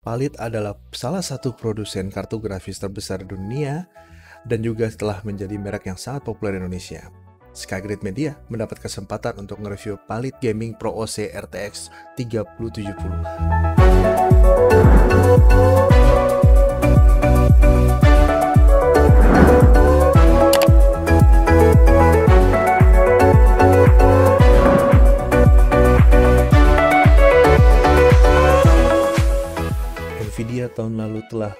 Palit adalah salah satu produsen kartu grafis terbesar di dunia dan juga telah menjadi merek yang sangat populer di Indonesia. Skygrid Media mendapat kesempatan untuk nge-review Palit Gaming Pro OC RTX 3070. Nvidia tahun lalu telah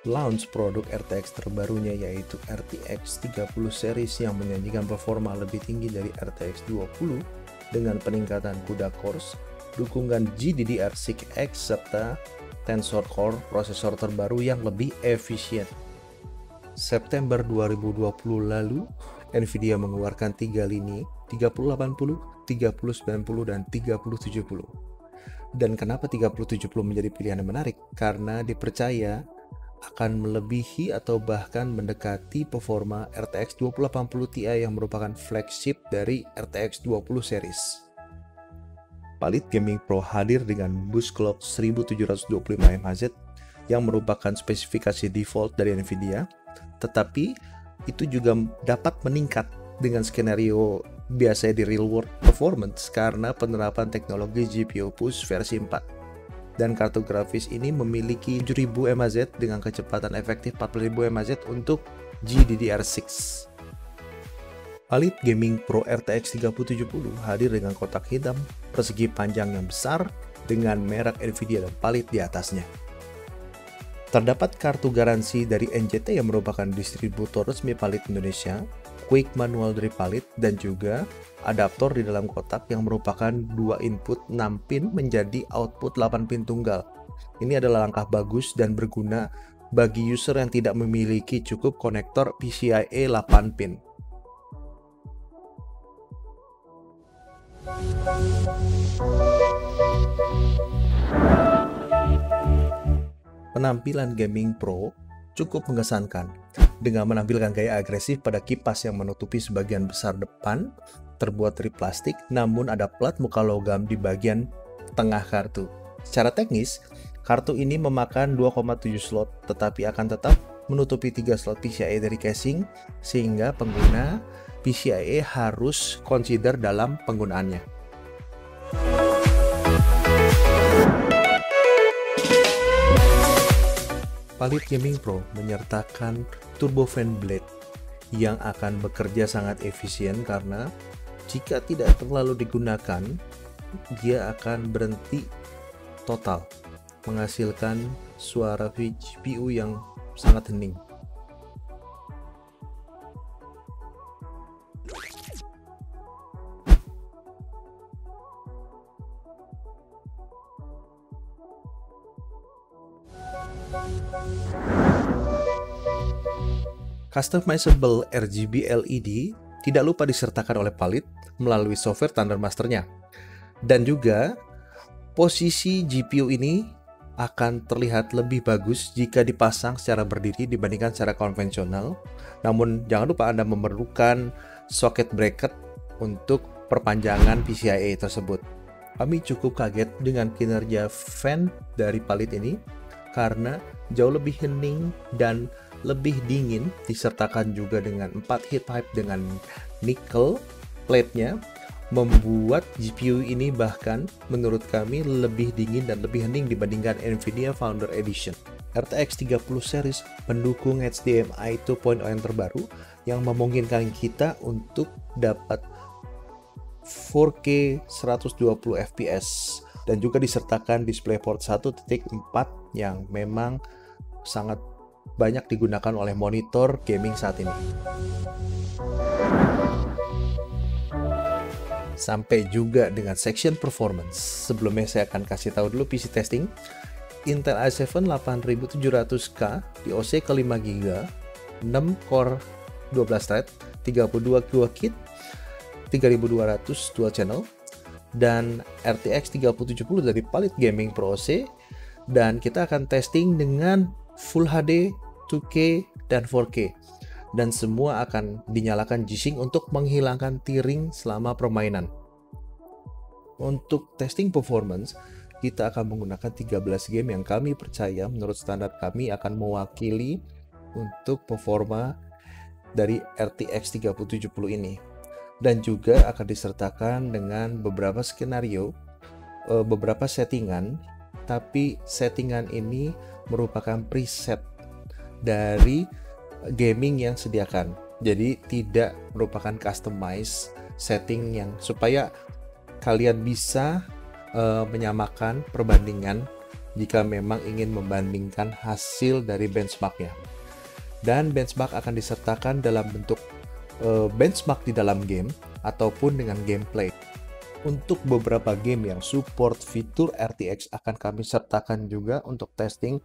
launch produk RTX terbarunya yaitu RTX 30 series yang menyajikan performa lebih tinggi dari RTX 20 dengan peningkatan CUDA cores, dukungan GDDR6X serta Tensor Core prosesor terbaru yang lebih efisien. September 2020 lalu, Nvidia mengeluarkan 3 lini 3080, 3090 dan 3070. Dan kenapa 3070 menjadi pilihan yang menarik? Karena dipercaya akan melebihi atau bahkan mendekati performa RTX 2080 Ti yang merupakan flagship dari RTX 20 series. Palit Gaming Pro hadir dengan bus clock 1725 MHz yang merupakan spesifikasi default dari Nvidia, tetapi itu juga dapat meningkat dengan skenario biasanya di real world performance karena penerapan teknologi GPU push versi 4. Dan kartu grafis ini memiliki 7000 mHz dengan kecepatan efektif 40000 mHz untuk GDDR6. Palit Gaming Pro RTX 3070 hadir dengan kotak hitam persegi panjang yang besar dengan merek Nvidia dan Palit di atasnya. Terdapat kartu garansi dari NJT yang merupakan distributor resmi Palit Indonesia, quick manual dari Palit, dan juga adaptor di dalam kotak yang merupakan 2 input 6 pin menjadi output 8 pin tunggal. Ini adalah langkah bagus dan berguna bagi user yang tidak memiliki cukup konektor PCIe 8 pin. Penampilan Gaming Pro cukup mengesankan dengan menampilkan gaya agresif pada kipas yang menutupi sebagian besar depan terbuat dari plastik, namun ada plat muka logam di bagian tengah kartu. Secara teknis, kartu ini memakan 2,7 slot tetapi akan tetap menutupi 3 slot PCIe dari casing sehingga pengguna PCIe harus consider dalam penggunaannya. Palit Gaming Pro menyertakan Turbo Fan Blade yang akan bekerja sangat efisien karena jika tidak terlalu digunakan, dia akan berhenti total, menghasilkan suara GPU yang sangat hening. Customizable RGB LED tidak lupa disertakan oleh Palit melalui software Thunder Master-nya. Dan juga posisi GPU ini akan terlihat lebih bagus jika dipasang secara berdiri dibandingkan secara konvensional. Namun jangan lupa Anda memerlukan socket bracket untuk perpanjangan PCIe tersebut. Kami cukup kaget dengan kinerja fan dari Palit ini karena jauh lebih hening dan lebih dingin, disertakan juga dengan 4 heat pipe dengan nickel plate-nya, membuat GPU ini bahkan menurut kami lebih dingin dan lebih hening dibandingkan Nvidia Founder Edition. RTX 30 series mendukung HDMI 2.0 yang terbaru yang memungkinkan kita untuk dapat 4K 120 fps dan juga disertakan DisplayPort 1.4 yang memang sangat banyak digunakan oleh monitor gaming saat ini. Sampai juga dengan section performance. Sebelumnya saya akan kasih tahu dulu PC testing. Intel i7 8700K di OC ke 5GB, 6 core 12 thread, 32 QHz, 3200 dual channel, dan RTX 3070 dari Palit Gaming Pro OC. Dan kita akan testing dengan Full HD, 2K, dan 4K. Dan semua akan dinyalakan G-Sync untuk menghilangkan tearing selama permainan. Untuk testing performance, kita akan menggunakan 13 game yang kami percaya menurut standar kami akan mewakili untuk performa dari RTX 3070 ini. Dan juga akan disertakan dengan beberapa skenario, beberapa settingan, tapi settingan ini merupakan preset dari gaming yang sediakan. Jadi tidak merupakan customize setting yang supaya kalian bisa menyamakan perbandingan jika memang ingin membandingkan hasil dari benchmarknya. Dan benchmark akan disertakan dalam bentuk benchmark di dalam game ataupun dengan gameplay. Untuk beberapa game yang support fitur RTX akan kami sertakan juga untuk testing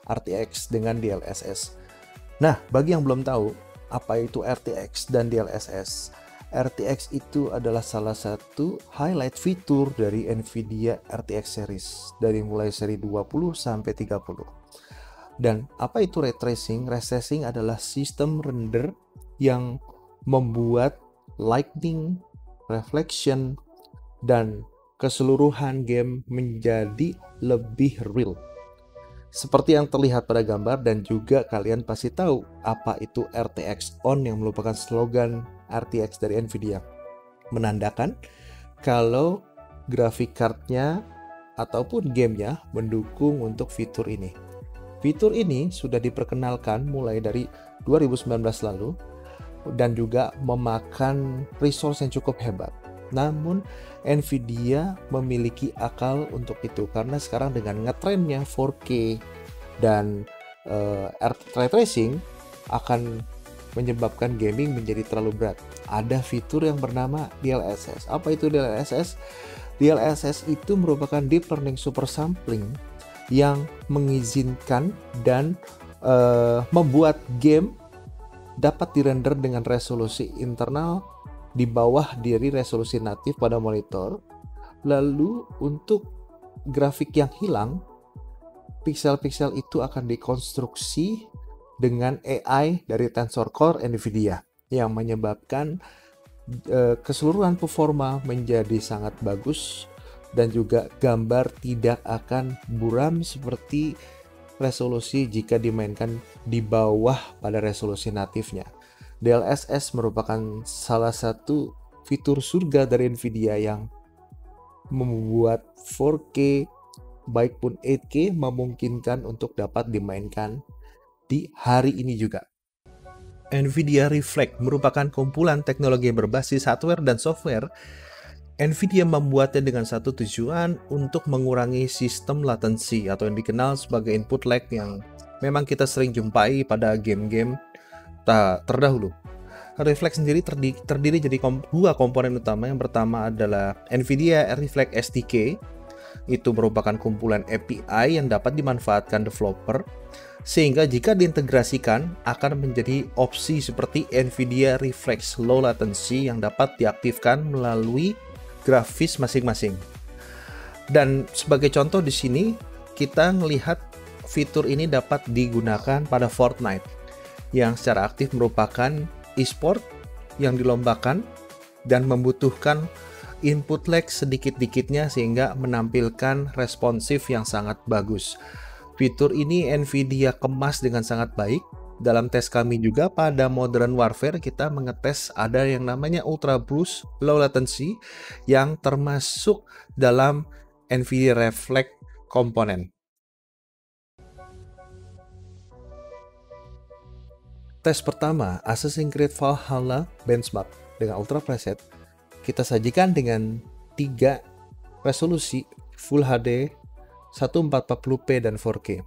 RTX dengan DLSS. Nah, bagi yang belum tahu apa itu RTX dan DLSS, RTX itu adalah salah satu highlight fitur dari Nvidia RTX series dari mulai seri 20 sampai 30. Dan apa itu ray tracing? Ray tracing adalah sistem render yang membuat lighting, reflection, dan keseluruhan game menjadi lebih real. Seperti yang terlihat pada gambar, dan juga kalian pasti tahu apa itu RTX On yang merupakan slogan RTX dari Nvidia. Menandakan kalau grafik cardnya ataupun gamenya mendukung untuk fitur ini. Fitur ini sudah diperkenalkan mulai dari 2019 lalu dan juga memakan resource yang cukup hebat. Namun Nvidia memiliki akal untuk itu karena sekarang dengan ngetrennya 4K dan ray tracing akan menyebabkan gaming menjadi terlalu berat. Ada fitur yang bernama DLSS. Apa itu DLSS? DLSS itu merupakan deep learning super sampling yang mengizinkan dan membuat game dapat dirender dengan resolusi internal di bawah dari resolusi natif pada monitor. Lalu untuk grafik yang hilang, pixel-pixel itu akan dikonstruksi dengan AI dari Tensor Core Nvidia yang menyebabkan keseluruhan performa menjadi sangat bagus dan juga gambar tidak akan buram seperti resolusi jika dimainkan di bawah pada resolusi natifnya. DLSS merupakan salah satu fitur surga dari Nvidia yang membuat 4K baik pun 8K memungkinkan untuk dapat dimainkan di hari ini juga. Nvidia Reflect merupakan kumpulan teknologi berbasis hardware dan software. Nvidia membuatnya dengan satu tujuan untuk mengurangi sistem latency atau yang dikenal sebagai input lag yang memang kita sering jumpai pada game-game terdahulu. Reflect sendiri terdiri jadi dua komponen utama. Yang pertama adalah Nvidia Reflect SDK. Itu merupakan kumpulan API yang dapat dimanfaatkan developer, sehingga jika diintegrasikan akan menjadi opsi seperti Nvidia Reflex Low Latency yang dapat diaktifkan melalui grafis masing-masing. Dan sebagai contoh di sini kita melihat fitur ini dapat digunakan pada Fortnite yang secara aktif merupakan e-sport yang dilombakan dan membutuhkan input lag sedikit-dikitnya sehingga menampilkan responsif yang sangat bagus. Fitur ini Nvidia kemas dengan sangat baik. Dalam tes kami juga pada Modern Warfare kita mengetes ada yang namanya Ultra Boost Low Latency yang termasuk dalam Nvidia Reflect komponen. Tes pertama Assassin's Creed Valhalla benchmark dengan Ultra Preset kita sajikan dengan 3 resolusi Full HD, 1440p dan 4K.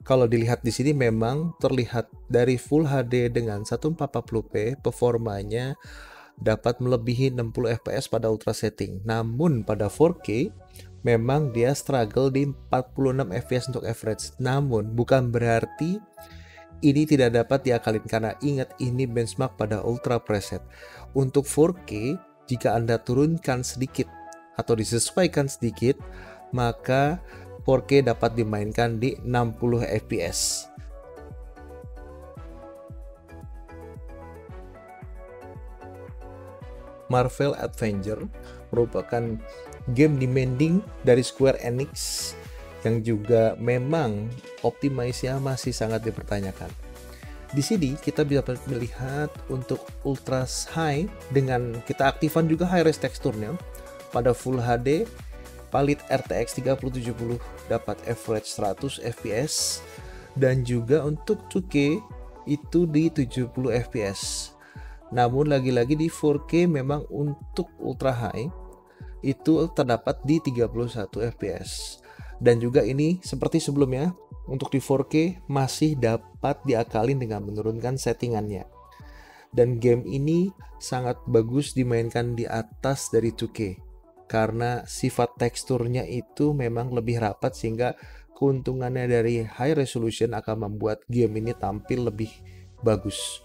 Kalau dilihat di sini memang terlihat dari Full HD dengan 1440p performanya dapat melebihi 60 fps pada ultra setting. Namun pada 4K memang dia struggle di 46 fps untuk average. Namun bukan berarti ini tidak dapat diakalin karena ingat ini benchmark pada ultra preset. Untuk 4K jika Anda turunkan sedikit atau disesuaikan sedikit, maka 4K dapat dimainkan di 60 fps. Marvel Avenger merupakan game demanding dari Square Enix yang juga memang optimasinya masih sangat dipertanyakan. Di sini kita bisa melihat untuk ultra high dengan kita aktifkan juga high res teksturnya pada Full HD. Palit RTX 3070 dapat average 100 fps dan juga untuk 2K itu di 70 fps. Namun lagi-lagi di 4K memang untuk ultra high itu terdapat di 31 fps. Dan juga ini seperti sebelumnya untuk di 4K masih dapat diakalin dengan menurunkan settingannya. Dan game ini sangat bagus dimainkan di atas dari 2K. Karena sifat teksturnya itu memang lebih rapat sehingga keuntungannya dari high resolution akan membuat game ini tampil lebih bagus.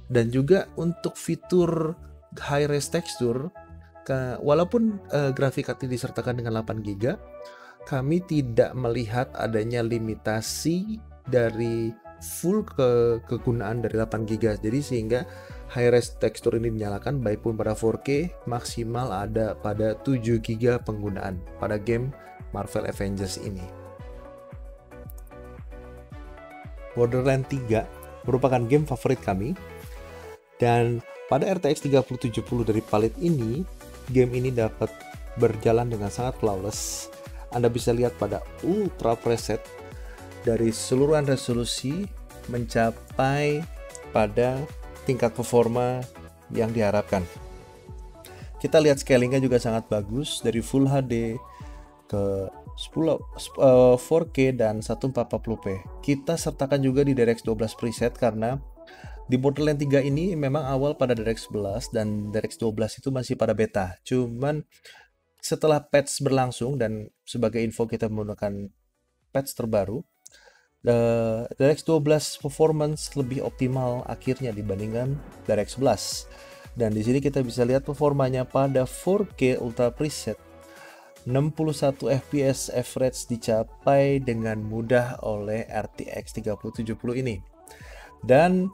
Dan juga untuk fitur high res texture, walaupun grafik card disertakan dengan 8GB, kami tidak melihat adanya limitasi dari full kegunaan dari 8GB. Jadi sehingga high res tekstur ini dinyalakan baik pun pada 4K maksimal ada pada 7GB penggunaan pada game Marvel Avengers ini. Borderlands 3 merupakan game favorit kami, dan pada RTX 3070 dari palit ini, game ini dapat berjalan dengan sangat flawless. Anda bisa lihat pada ultra preset dari seluruhan resolusi mencapai pada tingkat performa yang diharapkan. Kita lihat scalingnya juga sangat bagus dari Full HD ke 4K dan 1440p. Kita sertakan juga di DirectX 12 preset karena di Borderlands 3 ini memang awal pada DirectX 11 dan DirectX 12 itu masih pada beta. Cuman setelah patch berlangsung dan sebagai info kita menggunakan patch terbaru, DirectX 12 performance lebih optimal akhirnya dibandingkan DirectX 11. Dan di sini kita bisa lihat performanya pada 4K Ultra Preset 61 fps average dicapai dengan mudah oleh RTX 3070 ini. Dan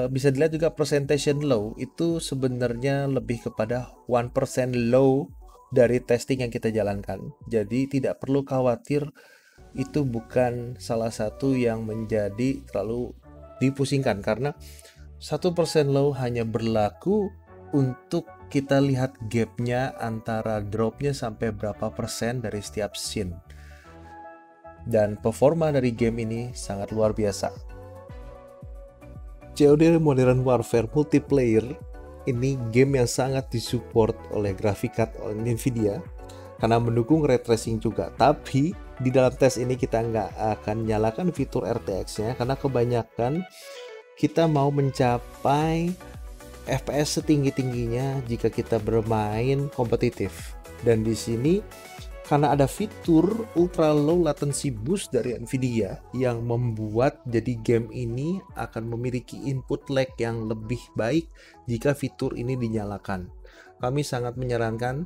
bisa dilihat juga presentation low itu sebenarnya lebih kepada 1% low dari testing yang kita jalankan. Jadi tidak perlu khawatir, itu bukan salah satu yang menjadi terlalu dipusingkan karena 1% low hanya berlaku untuk kita lihat gapnya antara dropnya sampai berapa persen dari setiap scene. Dan performa dari game ini sangat luar biasa. COD Modern Warfare Multiplayer ini game yang sangat disupport oleh graphic card oleh Nvidia karena mendukung ray tracing juga. Tapi di dalam tes ini kita nggak akan nyalakan fitur RTX-nya karena kebanyakan kita mau mencapai FPS setinggi-tingginya jika kita bermain kompetitif. Dan di sini karena ada fitur ultra low latency boost dari Nvidia yang membuat jadi game ini akan memiliki input lag yang lebih baik jika fitur ini dinyalakan. Kami sangat menyarankan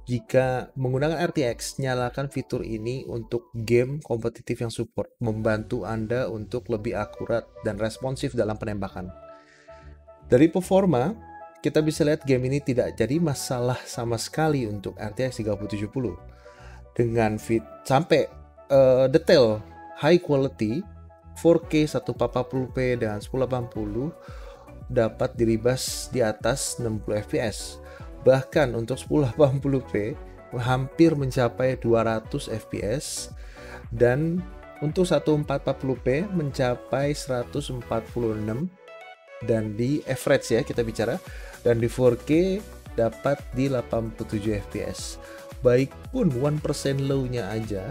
jika menggunakan RTX, nyalakan fitur ini untuk game kompetitif yang support, membantu Anda untuk lebih akurat dan responsif dalam penembakan. Dari performa, kita bisa lihat game ini tidak jadi masalah sama sekali untuk RTX 3070. Dengan sampai detail high quality 4K 1440p dan 1080 dapat diribas di atas 60 fps. Bahkan untuk 1080p hampir mencapai 200 fps dan untuk 1440p mencapai 146 dan di average ya kita bicara, dan di 4K dapat di 87 fps. Baik pun 1% low-nya aja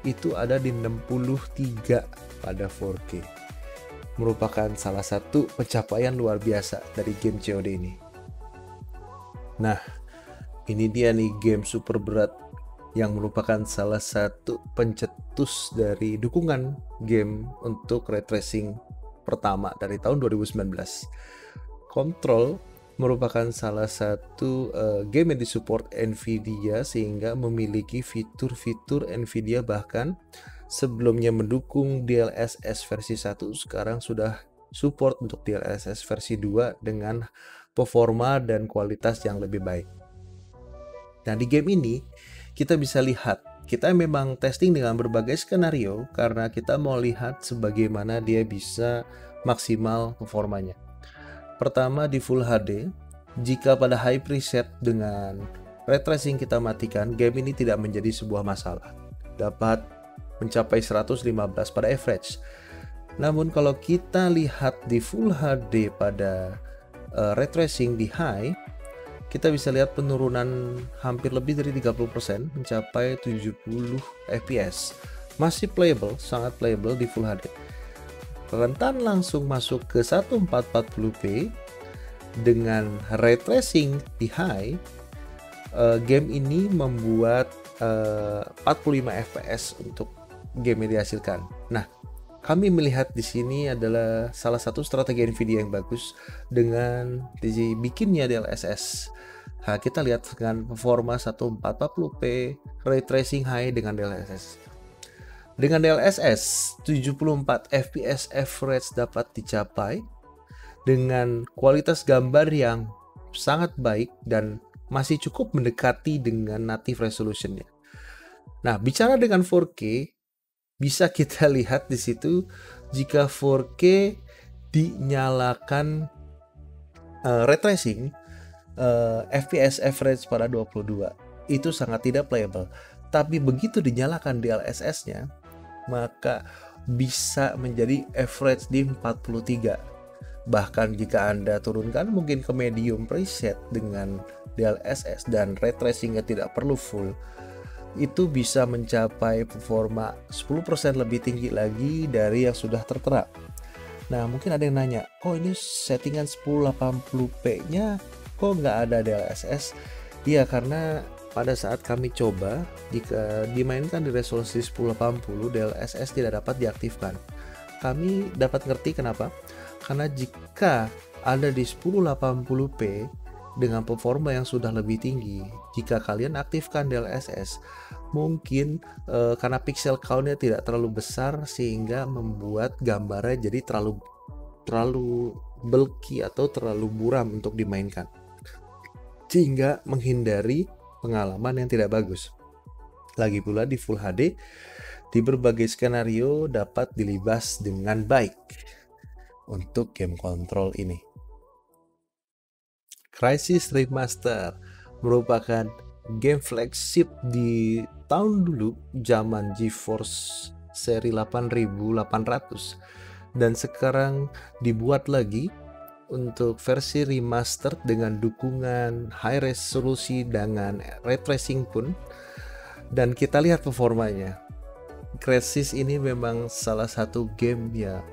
itu ada di 63 pada 4K. Merupakan salah satu pencapaian luar biasa dari game COD ini. Nah, ini dia nih game super berat yang merupakan salah satu pencetus dari dukungan game untuk ray tracing pertama dari tahun 2019. Control merupakan salah satu game yang disupport Nvidia sehingga memiliki fitur-fitur Nvidia, bahkan sebelumnya mendukung DLSS versi 1 sekarang sudah support untuk DLSS versi 2 dengan performa dan kualitas yang lebih baik. Nah, di game ini kita bisa lihat, kita memang testing dengan berbagai skenario karena kita mau lihat sebagaimana dia bisa maksimal performanya. Pertama, di Full HD, jika pada high preset dengan ray tracing kita matikan, game ini tidak menjadi sebuah masalah. Dapat mencapai 115 pada average. Namun kalau kita lihat di Full HD pada ray tracing di high, kita bisa lihat penurunan hampir lebih dari 30%, mencapai 70 fps. Masih playable, sangat playable di Full HD. Rentan langsung masuk ke 1440p dengan ray tracing di high. Game ini membuat 45 fps untuk game yang dihasilkan. Nah, kami melihat di sini adalah salah satu strategi Nvidia yang bagus dengan dibikinnya DLSS. Nah, kita lihat dengan performa 1440p ray tracing high dengan DLSS. Dengan DLSS 74 fps average dapat dicapai dengan kualitas gambar yang sangat baik dan masih cukup mendekati dengan native resolutionnya. Nah, bicara dengan 4K, bisa kita lihat di situ jika 4K dinyalakan ray tracing, FPS average pada 22 itu sangat tidak playable. Tapi begitu dinyalakan DLSS-nya, maka bisa menjadi average di 43. Bahkan jika Anda turunkan mungkin ke medium preset dengan DLSS dan ray tracing-nya tidak perlu full, itu bisa mencapai performa 10% lebih tinggi lagi dari yang sudah tertera. Nah, mungkin ada yang nanya, kok ini settingan 1080p-nya kok nggak ada DLSS? Iya, karena pada saat kami coba, jika dimainkan di resolusi 1080, DLSS tidak dapat diaktifkan. Kami dapat ngerti kenapa? Karena jika ada di 1080p dengan performa yang sudah lebih tinggi, jika kalian aktifkan DLSS, mungkin karena pixel count-nya tidak terlalu besar sehingga membuat gambarnya jadi terlalu bulky atau terlalu buram untuk dimainkan, sehingga menghindari pengalaman yang tidak bagus. Lagi pula di Full HD, di berbagai skenario dapat dilibas dengan baik untuk game control ini. Crysis Remaster merupakan game flagship di tahun dulu zaman GeForce seri 8800 dan sekarang dibuat lagi untuk versi remaster dengan dukungan high resolusi dengan ray tracing pun, dan kita lihat performanya. Crysis ini memang salah satu game yang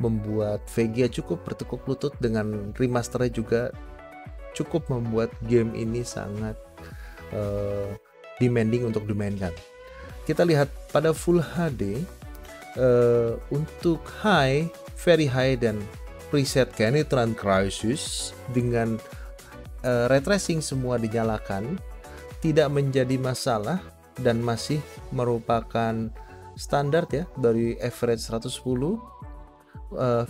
membuat VGA cukup bertekuk lutut, dengan remasternya juga cukup membuat game ini sangat demanding untuk dimainkan. Kita lihat pada Full HD, untuk high, very high dan preset Canitran Crysis dengan ray tracing semua dinyalakan, tidak menjadi masalah dan masih merupakan standar ya, dari average 110,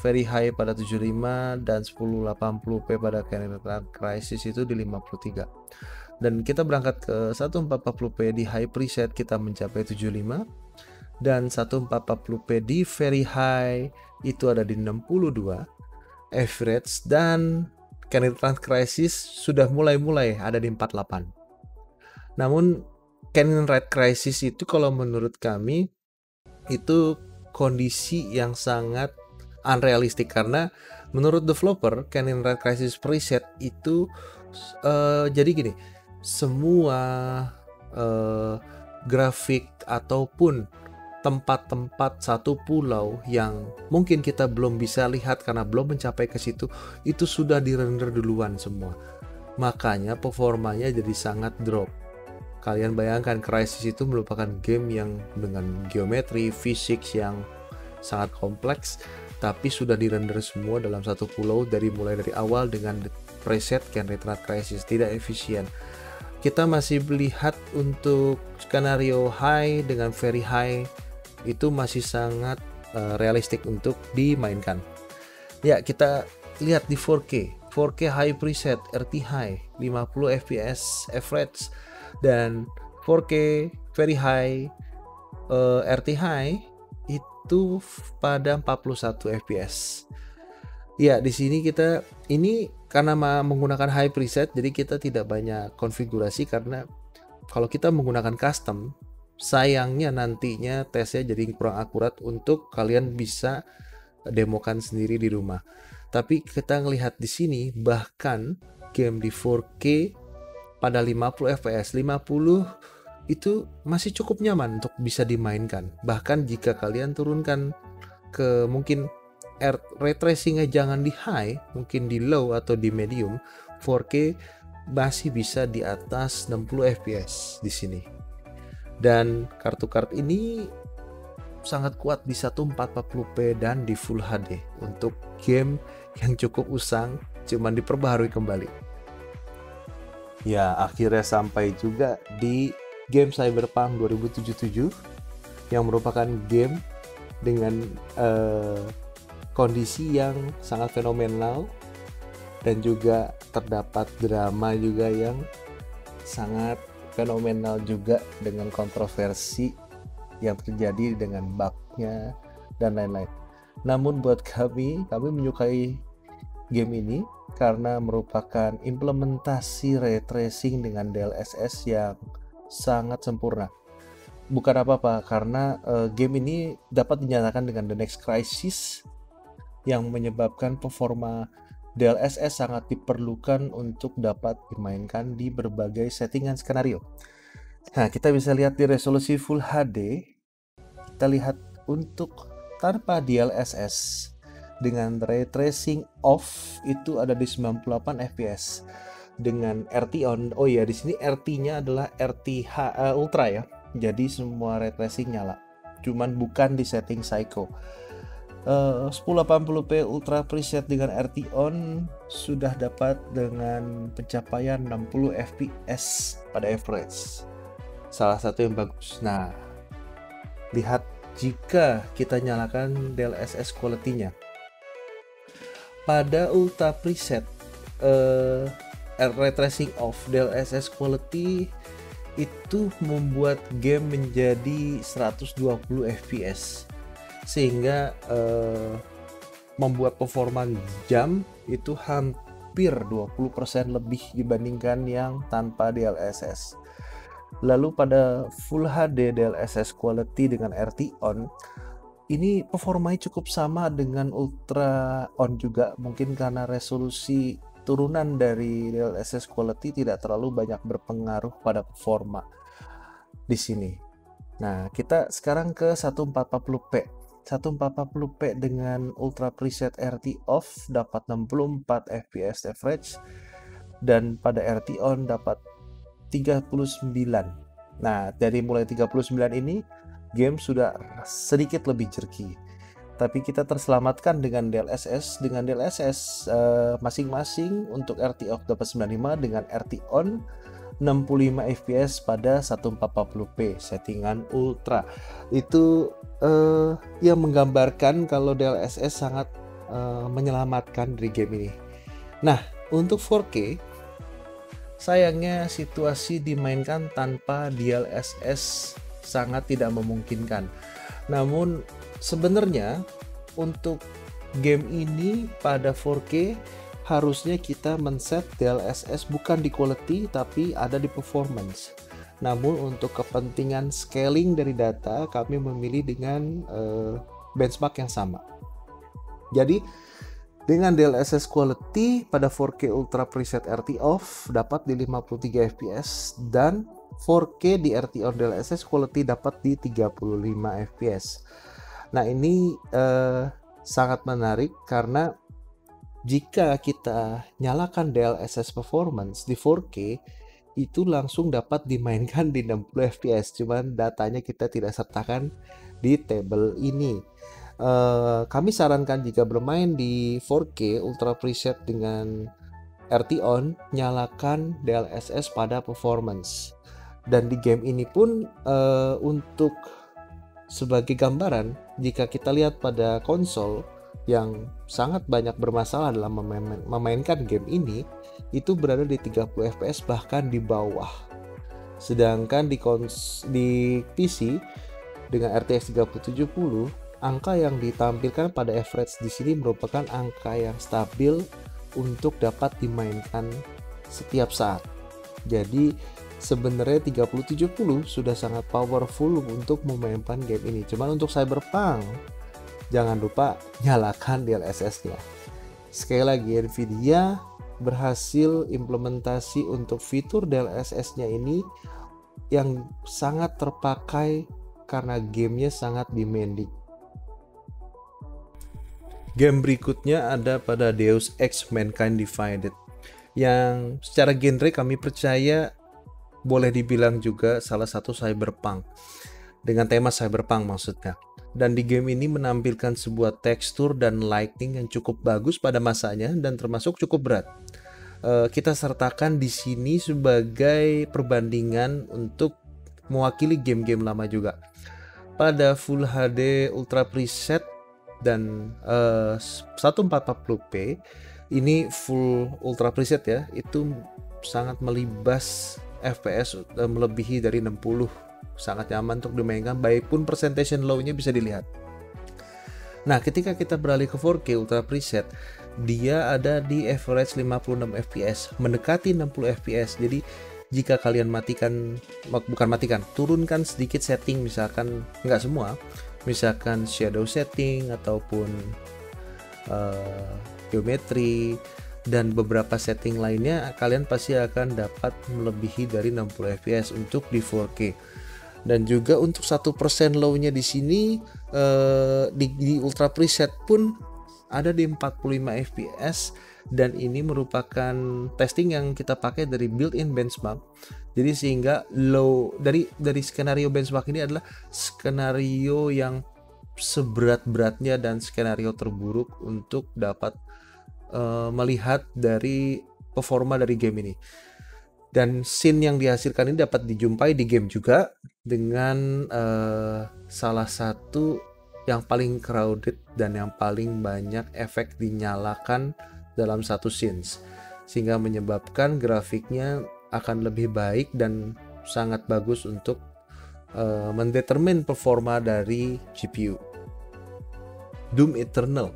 very high pada 75 dan 1080p pada Canitran Crysis itu di 53. Dan kita berangkat ke 1440p di high preset kita mencapai 75, dan 1440p di very high itu ada di 62 average, dan Canitran Crysis sudah mulai ada di 48. Namun Canitran Crysis itu kalau menurut kami itu kondisi yang sangat unrealistik, karena menurut developer Canitran Crysis preset itu jadi gini, semua grafik ataupun tempat-tempat satu pulau yang mungkin kita belum bisa lihat karena belum mencapai ke situ, itu sudah dirender duluan semua. Makanya performanya jadi sangat drop. Kalian bayangkan, Crysis itu merupakan game yang dengan geometri, fisik yang sangat kompleks, tapi sudah dirender semua dalam satu pulau mulai dari awal dengan preset Canitran Crysis, tidak efisien. Kita masih melihat untuk skenario high dengan very high itu masih sangat realistik untuk dimainkan. Ya, kita lihat di 4K high preset RT high 50 fps average Dan 4K very high RT high itu pada 41 fps. Ya, di sini kita ini karena menggunakan high preset, jadi kita tidak banyak konfigurasi, karena kalau kita menggunakan custom, sayangnya nantinya tesnya jadi kurang akurat untuk kalian bisa demokan sendiri di rumah. Tapi kita ngelihat di sini bahkan game di 4K pada 50 fps, 50 itu masih cukup nyaman untuk bisa dimainkan. Bahkan jika kalian turunkan ke mungkin ray tracingnya jangan di high, mungkin di low atau di medium, 4K masih bisa di atas 60 fps di sini. Dan kartu-kartu ini sangat kuat di 1440p dan di Full HD untuk game yang cukup usang, cuman diperbaharui kembali. Ya, akhirnya sampai juga di game Cyberpunk 2077 yang merupakan game dengan kondisi yang sangat fenomenal, dan juga terdapat drama juga yang sangat fenomenal juga dengan kontroversi yang terjadi dengan bugnya dan lain-lain. Namun buat kami menyukai game ini karena merupakan implementasi ray tracing dengan DLSS yang sangat sempurna. Bukan apa-apa, karena game ini dapat dinyatakan dengan The Next Crisis yang menyebabkan performa DLSS sangat diperlukan untuk dapat dimainkan di berbagai settingan skenario. Nah, kita bisa lihat di resolusi Full HD, kita lihat untuk tanpa DLSS dengan ray tracing off itu ada di 98 fps. Dengan RT on, oh ya, di sini RT-nya adalah RT Ultra ya. Jadi semua ray tracing nyala. Cuman bukan di setting Psycho. 1080p Ultra preset dengan RT on sudah dapat dengan pencapaian 60 fps pada average. Salah satu yang bagus. Nah, lihat jika kita nyalakan DLSS quality-nya. Pada Ultra preset ray tracing off, DLSS quality itu membuat game menjadi 120 fps, sehingga membuat performa jam itu hampir 20% lebih dibandingkan yang tanpa DLSS. Lalu pada Full HD DLSS quality dengan RT on, ini performanya cukup sama dengan Ultra on juga, mungkin karena resolusi turunan dari DLSS quality tidak terlalu banyak berpengaruh pada performa di sini. Nah, kita sekarang ke 1440p. 1440p dengan Ultra preset RT off dapat 64 fps average, dan pada RT on dapat 39. Nah, dari mulai 39 ini game sudah sedikit lebih jerky. Tapi kita terselamatkan dengan DLSS. Dengan DLSS masing-masing untuk RT off dapat 95, dengan RT on 65 fps pada 1440p settingan Ultra. Itu yang menggambarkan kalau DLSS sangat menyelamatkan dari game ini. Nah, untuk 4K sayangnya situasi dimainkan tanpa DLSS sangat tidak memungkinkan. Namun sebenarnya untuk game ini pada 4K harusnya kita men-set DLSS bukan di quality tapi ada di performance. Namun untuk kepentingan scaling dari data kami memilih dengan benchmark yang sama. Jadi dengan DLSS quality pada 4K Ultra preset RT off dapat di 53 fps, dan 4K di RT on DLSS quality dapat di 35 fps. Nah, ini sangat menarik karena jika kita nyalakan DLSS performance di 4K itu langsung dapat dimainkan di 60 fps, cuman datanya kita tidak sertakan di tabel ini. Kami sarankan jika bermain di 4K Ultra preset dengan RT on, nyalakan DLSS pada performance. Dan di game ini pun untuk sebagai gambaran, jika kita lihat pada konsol yang sangat banyak bermasalah dalam memainkan game ini, itu berada di 30 fps bahkan di bawah. Sedangkan di PC dengan RTX 3070, angka yang ditampilkan pada average di sini merupakan angka yang stabil untuk dapat dimainkan setiap saat. Jadi sebenarnya 3070 sudah sangat powerful untuk memainkan game ini. Cuman untuk Cyberpunk, jangan lupa nyalakan DLSS-nya. Sekali lagi, Nvidia berhasil implementasi untuk fitur DLSS-nya ini yang sangat terpakai karena gamenya sangat demanding. Game berikutnya ada pada Deus Ex Mankind Divided, yang secara genre kami percaya boleh dibilang juga salah satu cyberpunk, dengan tema cyberpunk maksudnya. Dan di game ini menampilkan sebuah tekstur dan lighting yang cukup bagus pada masanya dan termasuk cukup berat. Kita sertakan di sini sebagai perbandingan untuk mewakili game-game lama juga. Pada Full HD Ultra Preset dan 1440p, ini full Ultra Preset ya, itu sangat melibas FPS melebihi dari 60, sangat nyaman untuk dimainkan, baik pun presentation low-nya bisa dilihat. Nah, ketika kita beralih ke 4K Ultra Preset, dia ada di average 56 fps, mendekati 60 fps. Jadi jika kalian turunkan sedikit setting, misalkan nggak semua, misalkan shadow setting ataupun geometri dan beberapa setting lainnya, kalian pasti akan dapat melebihi dari 60 fps untuk di 4K. Dan juga untuk 1% low-nya di sini di Ultra Preset pun ada di 45 fps, dan ini merupakan testing yang kita pakai dari built-in benchmark. Jadi sehingga low dari skenario benchmark ini adalah skenario yang seberat-beratnya dan skenario terburuk untuk dapat melihat dari performa dari game ini. Dan scene yang dihasilkan ini dapat dijumpai di game juga dengan salah satu yang paling crowded dan yang paling banyak efek dinyalakan dalam satu scenes, sehingga menyebabkan grafiknya akan lebih baik dan sangat bagus untuk mendetermine performa dari GPU. Doom Eternal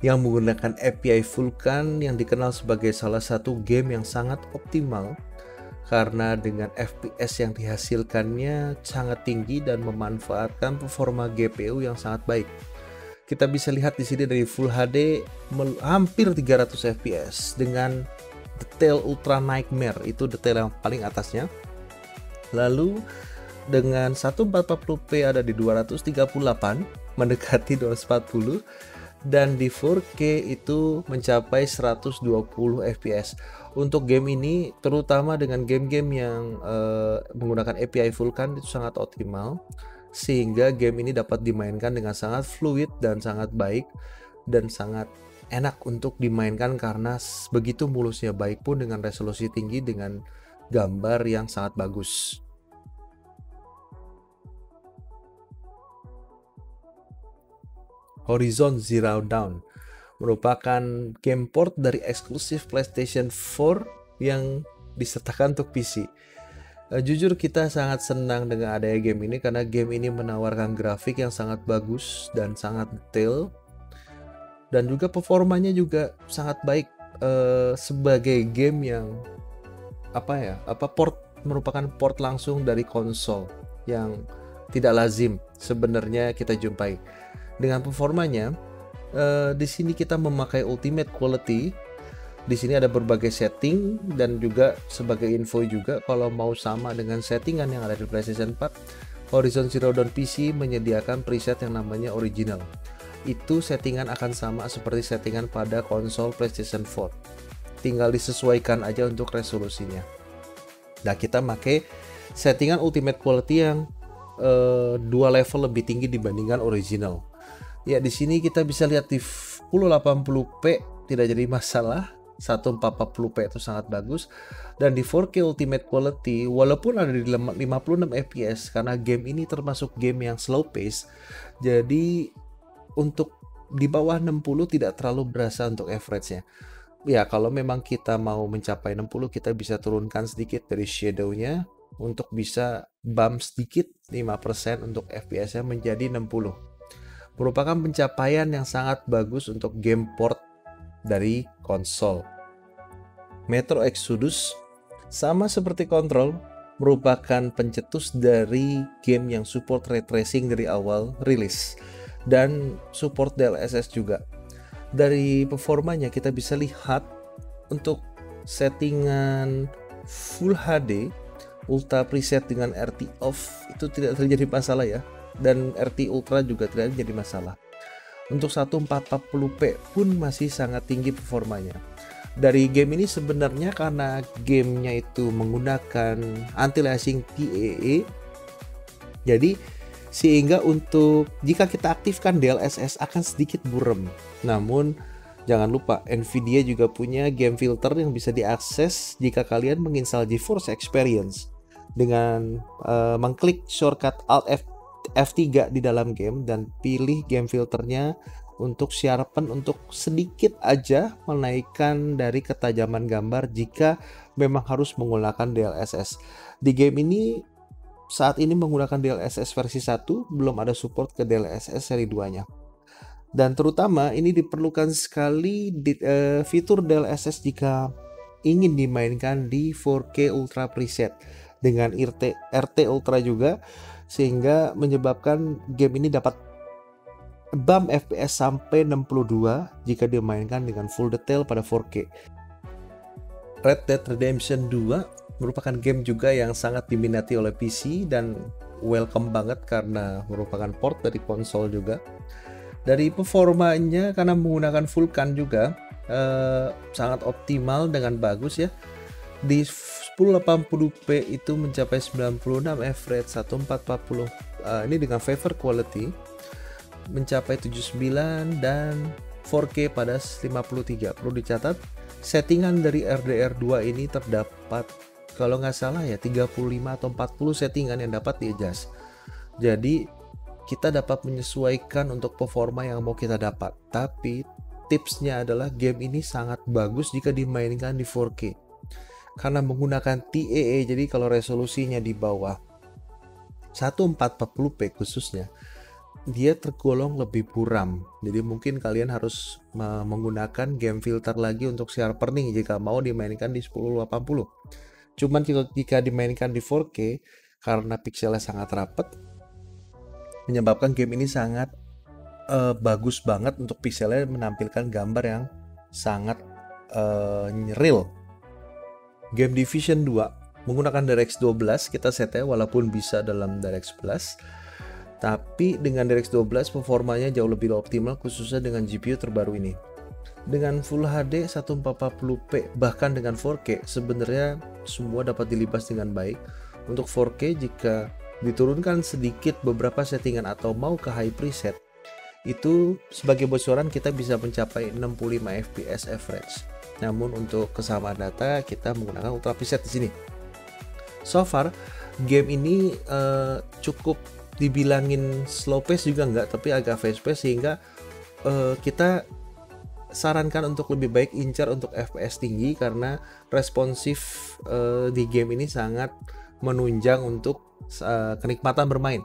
yang menggunakan API Vulkan yang dikenal sebagai salah satu game yang sangat optimal karena dengan FPS yang dihasilkannya sangat tinggi dan memanfaatkan performa GPU yang sangat baik. Kita bisa lihat di sini dari Full HD hampir 300 fps dengan detail Ultra Nightmare, itu detail yang paling atasnya. Lalu dengan 1440p ada di 238, mendekati 240, dan di 4K itu mencapai 120 fps. Untuk game ini, terutama dengan game-game yang menggunakan API Vulkan, itu sangat optimal, sehingga game ini dapat dimainkan dengan sangat fluid dan sangat baik dan sangat enak untuk dimainkan karena begitu mulusnya, baik pun dengan resolusi tinggi dengan gambar yang sangat bagus. Horizon Zero Dawn merupakan game port dari eksklusif PlayStation 4 yang disertakan untuk PC. Jujur kita sangat senang dengan adanya game ini karena game ini menawarkan grafik yang sangat bagus dan sangat detail, dan juga performanya juga sangat baik sebagai game yang merupakan port langsung dari konsol yang tidak lazim sebenarnya kita jumpai. Dengan performanya, di sini kita memakai Ultimate Quality. Di sini ada berbagai setting, dan juga sebagai info juga, kalau mau sama dengan settingan yang ada di PlayStation 4, Horizon Zero Dawn PC menyediakan preset yang namanya Original. Itu settingan akan sama seperti settingan pada konsol PlayStation 4. Tinggal disesuaikan aja untuk resolusinya. Nah, kita pakai settingan Ultimate Quality yang 2 level lebih tinggi dibandingkan Original. Ya, di sini kita bisa lihat di 1080p tidak jadi masalah, 1440p itu sangat bagus, dan di 4K Ultimate Quality walaupun ada di 56 fps karena game ini termasuk game yang slow pace, jadi untuk di bawah 60 tidak terlalu berasa untuk average-nya. Ya, kalau memang kita mau mencapai 60, kita bisa turunkan sedikit dari shadow-nya untuk bisa bump sedikit 5% untuk FPS-nya menjadi 60. Merupakan pencapaian yang sangat bagus untuk game port dari konsol. Metro Exodus sama seperti Control merupakan pencetus dari game yang support ray tracing dari awal rilis dan support DLSS juga. Dari performanya kita bisa lihat untuk settingan Full HD Ultra preset dengan RT off itu tidak terjadi masalah ya, dan RT Ultra juga tidak jadi masalah. Untuk 1440p pun masih sangat tinggi performanya. Dari game ini sebenarnya karena gamenya itu menggunakan anti-aliasing TAA, jadi sehingga untuk jika kita aktifkan DLSS akan sedikit buram. Namun jangan lupa Nvidia juga punya game filter yang bisa diakses jika kalian menginstal GeForce Experience dengan mengklik shortcut Alt F3 di dalam game dan pilih game filternya untuk sharpen untuk sedikit aja menaikkan dari ketajaman gambar jika memang harus menggunakan DLSS. Di game ini saat ini menggunakan DLSS versi 1, belum ada support ke DLSS seri 2-nya. Dan terutama ini diperlukan sekali fitur DLSS jika ingin dimainkan di 4K Ultra preset dengan RT Ultra juga, sehingga menyebabkan game ini dapat bump FPS sampai 62 jika dimainkan dengan full detail pada 4K. Red Dead Redemption 2 merupakan game juga yang sangat diminati oleh PC dan welcome banget karena merupakan port dari konsol juga. Dari performanya karena menggunakan Vulkan juga sangat optimal dengan bagus ya. Di 1080p itu mencapai 96 average 1440. Ini dengan favor quality mencapai 79 dan 4K pada 53. Perlu dicatat, settingan dari RDR2 ini terdapat kalau nggak salah ya 35 atau 40 settingan yang dapat di-adjust. Jadi kita dapat menyesuaikan untuk performa yang mau kita dapat. Tapi tipsnya adalah game ini sangat bagus jika dimainkan di 4K. Karena menggunakan TAA, jadi kalau resolusinya di bawah 1440p khususnya, dia tergolong lebih buram. Jadi mungkin kalian harus menggunakan game filter lagi untuk sharpening jika mau dimainkan di 1080. Cuman jika dimainkan di 4K karena pixelnya sangat rapat, menyebabkan game ini sangat bagus banget untuk pixelnya menampilkan gambar yang sangat real. Game Division 2 menggunakan DirectX 12 kita setnya walaupun bisa dalam DirectX 11. Tapi dengan DirectX 12 performanya jauh lebih optimal khususnya dengan GPU terbaru ini. Dengan Full HD 1440p bahkan dengan 4K sebenarnya semua dapat dilibas dengan baik. Untuk 4K jika diturunkan sedikit beberapa settingan atau mau ke high preset, itu sebagai bocoran kita bisa mencapai 65 fps average. Namun untuk kesamaan data kita menggunakan ultra preset di sini. So far game ini cukup dibilangin slow pace juga enggak, tapi agak fast pace sehingga kita sarankan untuk lebih baik incar untuk FPS tinggi karena responsif di game ini sangat menunjang untuk kenikmatan bermain.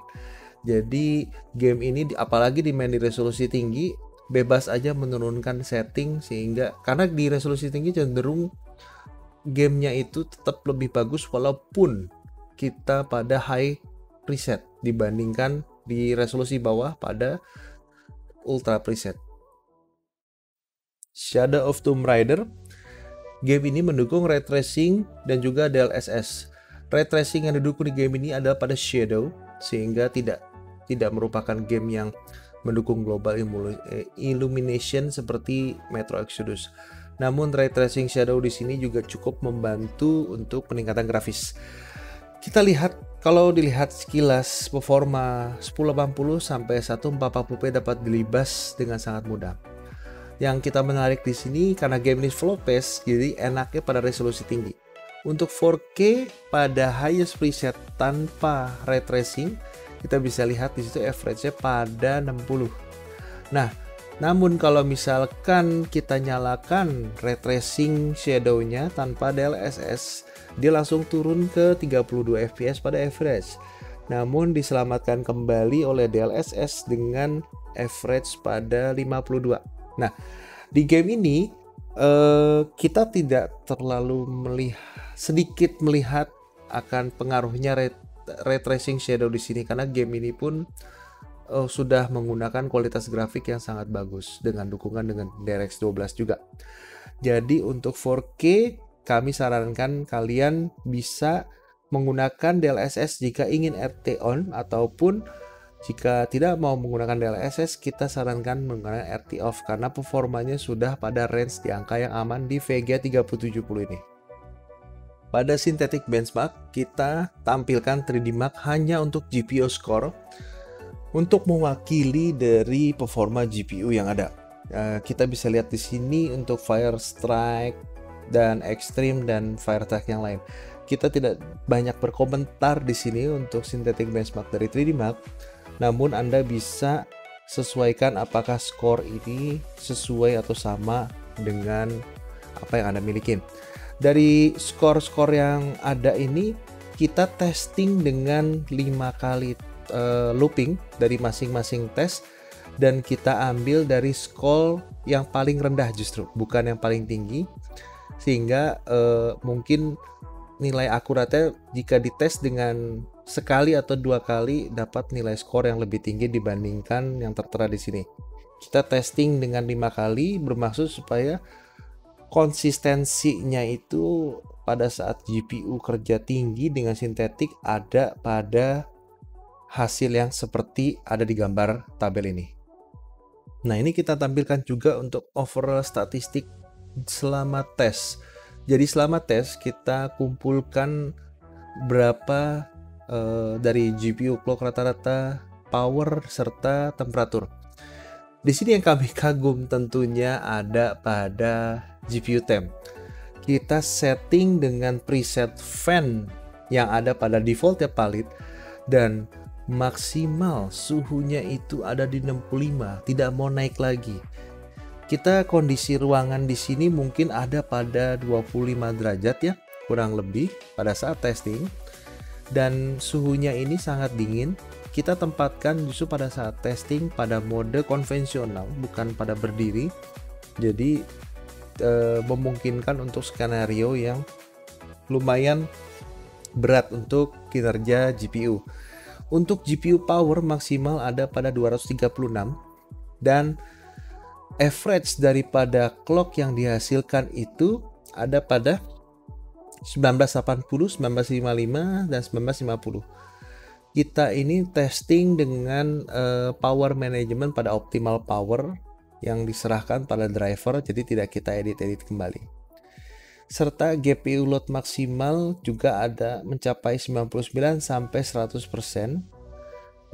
Jadi game ini apalagi dimain di resolusi tinggi bebas aja menurunkan setting sehingga karena di resolusi tinggi cenderung gamenya itu tetap lebih bagus walaupun kita pada high preset dibandingkan di resolusi bawah pada ultra preset. Shadow of Tomb Raider, game ini mendukung ray tracing dan juga DLSS. Ray tracing yang didukung di game ini adalah pada shadow sehingga tidak merupakan game yang mendukung global illumination seperti Metro Exodus. Namun ray tracing shadow di sini juga cukup membantu untuk peningkatan grafis. Kita lihat kalau dilihat sekilas performa 1080 sampai 1440p dapat dilibas dengan sangat mudah. Yang kita menarik di sini karena game ini slow pace, jadi enaknya pada resolusi tinggi. Untuk 4K pada highest preset tanpa ray tracing, kita bisa lihat di situ average-nya pada 60. Nah, namun kalau misalkan kita nyalakan ray tracing shadow-nya tanpa DLSS dia langsung turun ke 32 fps pada average. Namun diselamatkan kembali oleh DLSS dengan average pada 52. Nah, di game ini kita tidak terlalu sedikit melihat akan pengaruhnya ray tracing shadow di sini, karena game ini pun sudah menggunakan kualitas grafik yang sangat bagus dengan dukungan dengan DirectX 12 juga. Jadi untuk 4K kami sarankan kalian bisa menggunakan DLSS jika ingin RT on, ataupun jika tidak mau menggunakan DLSS kita sarankan menggunakan RT off karena performanya sudah pada range di angka yang aman di VGA 3070 ini. Pada synthetic benchmark kita tampilkan 3D Mark hanya untuk GPU score untuk mewakili dari performa GPU yang ada. Kita bisa lihat di sini untuk Firestrike dan Extreme dan Firetrack yang lain. Kita tidak banyak berkomentar di sini untuk synthetic benchmark dari 3D Mark, namun Anda bisa sesuaikan apakah skor ini sesuai atau sama dengan apa yang Anda miliki. Dari skor-skor yang ada ini kita testing dengan 5 kali looping dari masing-masing tes, dan kita ambil dari skor yang paling rendah justru, bukan yang paling tinggi, sehingga mungkin nilai akuratnya jika dites dengan sekali atau 2 kali dapat nilai skor yang lebih tinggi dibandingkan yang tertera di sini. Kita testing dengan 5 kali bermaksud supaya konsistensinya itu pada saat GPU kerja tinggi dengan sintetik ada pada hasil yang seperti ada di gambar tabel ini. Nah, ini kita tampilkan juga untuk overall statistik selama tes. Jadi selama tes kita kumpulkan berapa dari GPU clock rata-rata, power, serta temperatur. Di sini yang kami kagum tentunya ada pada GPU temp. Kita setting dengan preset fan yang ada pada default ya palit, dan maksimal suhunya itu ada di 65, tidak mau naik lagi. Kita kondisi ruangan di sini mungkin ada pada 25 derajat ya, kurang lebih pada saat testing. Dan suhunya ini sangat dingin. Kita tempatkan justru pada saat testing pada mode konvensional, bukan pada berdiri. Jadi memungkinkan untuk skenario yang lumayan berat untuk kinerja GPU. Untuk GPU power maksimal ada pada 236, dan average daripada clock yang dihasilkan itu ada pada 1980, 1955, dan 1950. Kita ini testing dengan power management pada optimal power yang diserahkan pada driver, jadi tidak kita edit-edit kembali. Serta GPU load maksimal juga ada mencapai 99 sampai 100%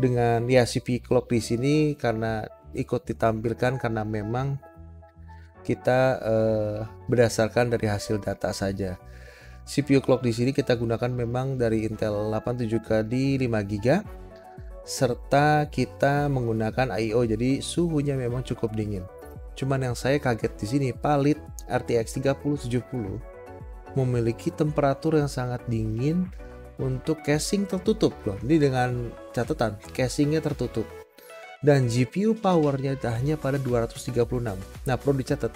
dengan ya CPU clock di sini karena ikut ditampilkan karena memang kita berdasarkan dari hasil data saja. CPU clock di sini kita gunakan memang dari Intel 87K di 5GB, serta kita menggunakan I/O, jadi suhunya memang cukup dingin. Cuman yang saya kaget di sini palit RTX 3070 memiliki temperatur yang sangat dingin untuk casing tertutup loh. Ini dengan catatan casingnya tertutup. Dan GPU powernya hanya pada 236. Nah, perlu dicatat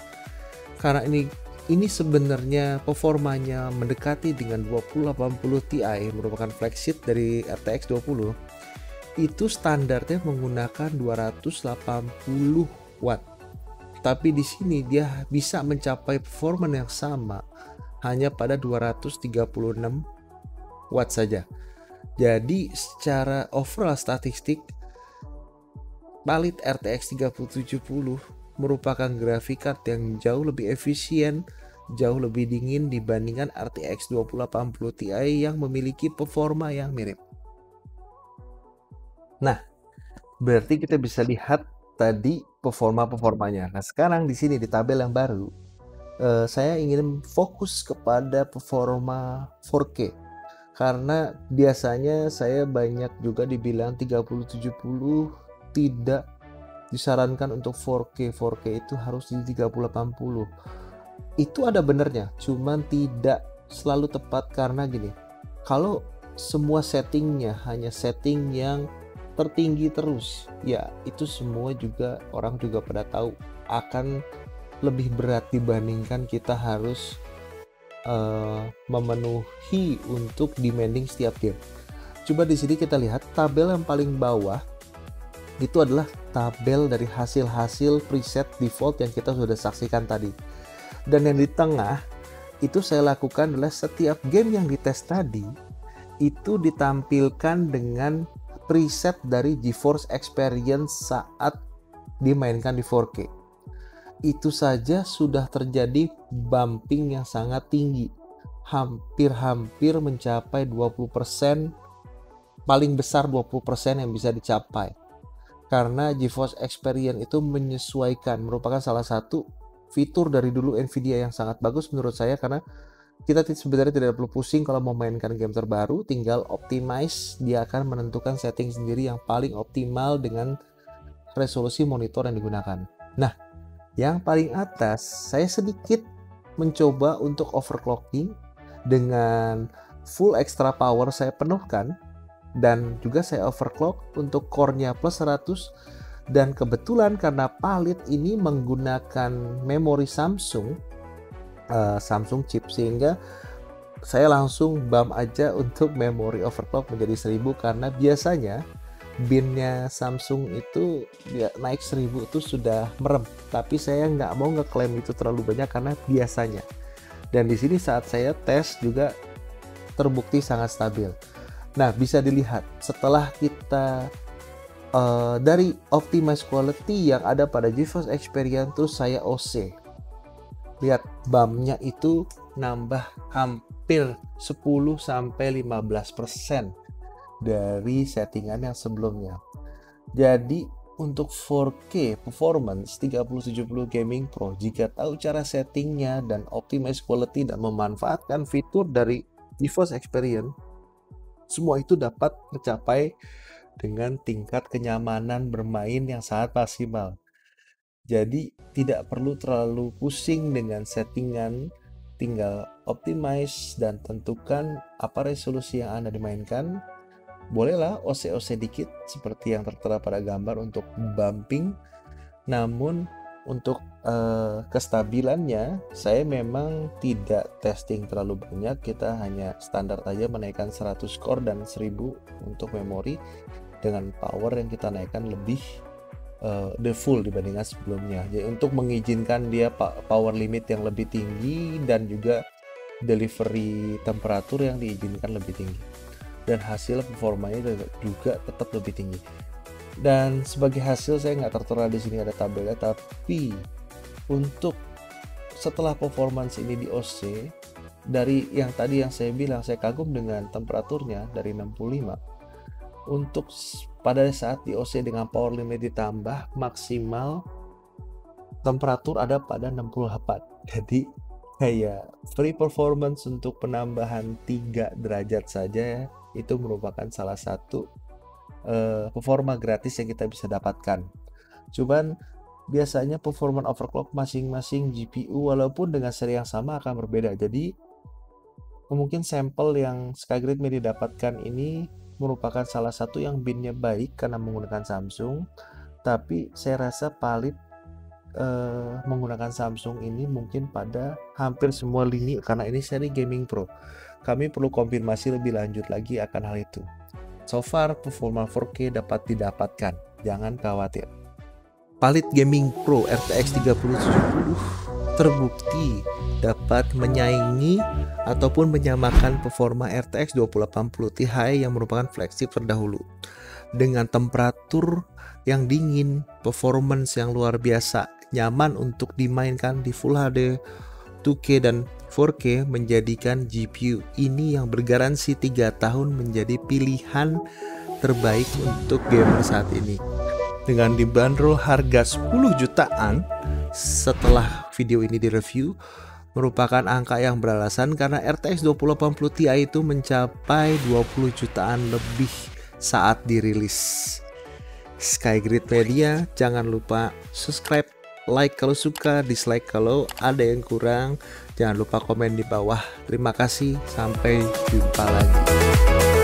karena ini sebenarnya performanya mendekati dengan 2080 Ti, merupakan flagship dari RTX 20. Itu standarnya menggunakan 280 watt. Tapi di sini dia bisa mencapai performa yang sama hanya pada 236 watt saja. Jadi secara overall statistik palit RTX 3070 merupakan grafik card yang jauh lebih efisien, jauh lebih dingin dibandingkan RTX 2080 Ti yang memiliki performa yang mirip. Nah, berarti kita bisa lihat tadi performanya. Nah, sekarang di sini di tabel yang baru, saya ingin fokus kepada performa 4K. Karena biasanya saya banyak juga dibilang 3070 tidak disarankan untuk 4K. 4K itu harus di 3080. Itu ada benernya, cuman tidak selalu tepat karena gini, kalau semua settingnya hanya setting yang tertinggi terus, ya itu semua juga orang juga pada tahu akan lebih berat dibandingkan kita harus memenuhi untuk demanding setiap game. Coba di sini kita lihat tabel yang paling bawah itu adalah tabel dari hasil-hasil preset default yang kita sudah saksikan tadi. Dan yang di tengah itu saya lakukan adalah setiap game yang dites tadi itu ditampilkan dengan preset dari GeForce Experience saat dimainkan di 4K. Itu saja sudah terjadi bumping yang sangat tinggi, hampir mencapai 20%, paling besar 20% yang bisa dicapai. Karena GeForce Experience itu menyesuaikan, merupakan salah satu fitur dari dulu Nvidia yang sangat bagus menurut saya, karena kita sebenarnya tidak perlu pusing kalau mau mainkan game terbaru, tinggal optimize, dia akan menentukan setting sendiri yang paling optimal dengan resolusi monitor yang digunakan. Nah, yang paling atas saya sedikit mencoba untuk overclocking dengan full extra power saya penuhkan, dan juga saya overclock untuk core-nya plus 100, dan kebetulan karena Palit ini menggunakan memori Samsung chip, sehingga saya langsung bump aja untuk memori overclock menjadi 1000, karena biasanya binnya Samsung itu ya, naik 1000 itu sudah merem, tapi saya nggak mau ngeklaim itu terlalu banyak karena biasanya. Dan di sini saat saya tes juga terbukti sangat stabil. Nah, bisa dilihat setelah kita dari optimize quality yang ada pada GeForce Experience, terus saya OC, lihat bumpnya itu nambah hampir 10-15% dari settingan yang sebelumnya. Jadi untuk 4K performance 3070 Gaming Pro, jika tahu cara settingnya dan optimize quality dan memanfaatkan fitur dari GeForce Experience, semua itu dapat tercapai dengan tingkat kenyamanan bermain yang sangat maksimal. Jadi tidak perlu terlalu pusing dengan settingan, tinggal optimize dan tentukan apa resolusi yang Anda dimainkan. Bolehlah OC-OC dikit seperti yang tertera pada gambar untuk bumping, namun untuk kestabilannya saya memang tidak testing terlalu banyak, kita hanya standar aja menaikkan 100 core dan 1000 untuk memori dengan power yang kita naikkan lebih the full dibandingkan sebelumnya. Jadi untuk mengizinkan dia power limit yang lebih tinggi dan juga delivery temperatur yang diizinkan lebih tinggi, dan hasil performanya juga tetap lebih tinggi. Dan sebagai hasil saya nggak tertera di sini ada tabelnya, tapi untuk setelah performance ini di OC, dari yang tadi yang saya bilang saya kagum dengan temperaturnya dari 65, untuk pada saat di OC dengan power limit ditambah maksimal temperatur ada pada 68. Jadi kayak free performance untuk penambahan 3 derajat saja itu merupakan salah satu performa gratis yang kita bisa dapatkan. Cuman biasanya performance overclock masing-masing GPU walaupun dengan seri yang sama akan berbeda. Jadi mungkin sampel yang Skygrid Media dapatkan ini merupakan salah satu yang binnya baik karena menggunakan Samsung, tapi saya rasa Palit menggunakan Samsung ini mungkin pada hampir semua lini karena ini seri Gaming Pro. Kami perlu konfirmasi lebih lanjut lagi akan hal itu. So far performa 4K dapat didapatkan, jangan khawatir. Palit Gaming Pro RTX 3070 terbukti dapat menyaingi ataupun menyamakan performa RTX 2080 Ti yang merupakan flagship terdahulu. Dengan temperatur yang dingin, performance yang luar biasa, nyaman untuk dimainkan di Full HD, 2K dan 4K, menjadikan GPU ini yang bergaransi 3 tahun menjadi pilihan terbaik untuk gamer saat ini. Dengan dibanderol harga 10 jutaan setelah video ini direview, merupakan angka yang beralasan karena RTX 2080 Ti itu mencapai 20 jutaan lebih saat dirilis. Skygrid Media, jangan lupa subscribe, like kalau suka, dislike kalau ada yang kurang. Jangan lupa komen di bawah. Terima kasih, sampai jumpa lagi.